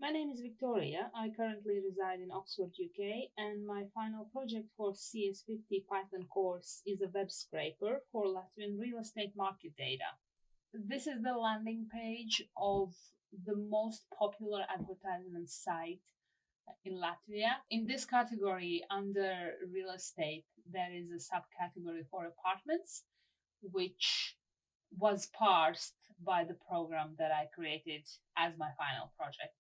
My name is Victoria. I currently reside in Oxford, UK, and my final project for CS50 Python course is a web scraper for Latvian real estate market data. This is the landing page of the most popular advertisement site in Latvia. In this category, under real estate, there is a subcategory for apartments, which was parsed by the program that I created as my final project.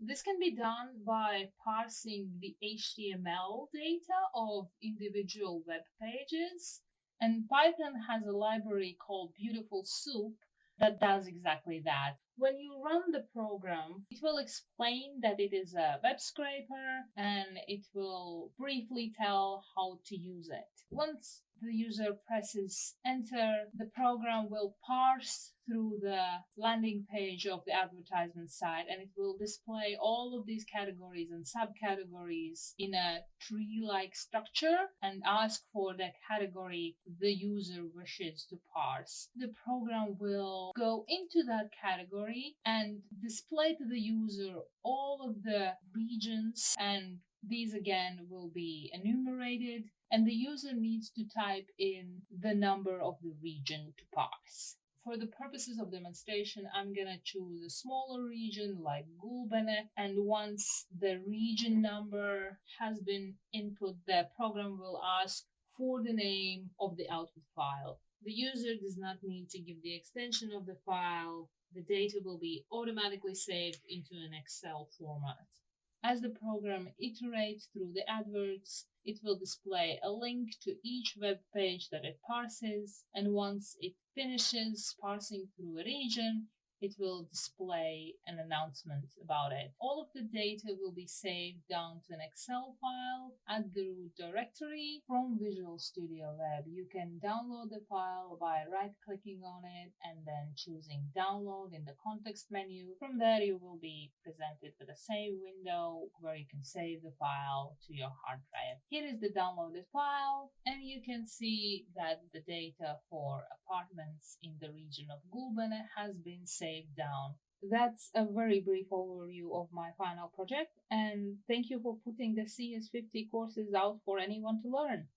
This can be done by parsing the HTML data of individual web pages, and Python has a library called Beautiful Soup that does exactly that. When you run the program, it will explain that it is a web scraper and it will briefly tell how to use it. Once the user presses enter, the program will parse through the landing page of the advertisement site and it will display all of these categories and subcategories in a tree-like structure and ask for the category the user wishes to parse. The program will go into that category and display to the user all of the regions, and these again will be enumerated, and the user needs to type in the number of the region to parse. For the purposes of demonstration, I'm going to choose a smaller region like Gulbene, and once the region number has been input, the program will ask for the name of the output file. The user does not need to give the extension of the file. The data will be automatically saved into an Excel format. As the program iterates through the adverts, it will display a link to each web page that it parses, and once it finishes parsing through a region, it will display an announcement about it. All of the data will be saved down to an Excel file at the root directory from Visual Studio Web. You can download the file by right-clicking on it and then choosing Download in the context menu. From there, you will be presented with the same window where you can save the file to your hard drive. Here is the downloaded file, and you can see that the data for apartments in the region of Gulbene has been saved down. That's a very brief overview of my final project, and thank you for putting the CS50 courses out for anyone to learn.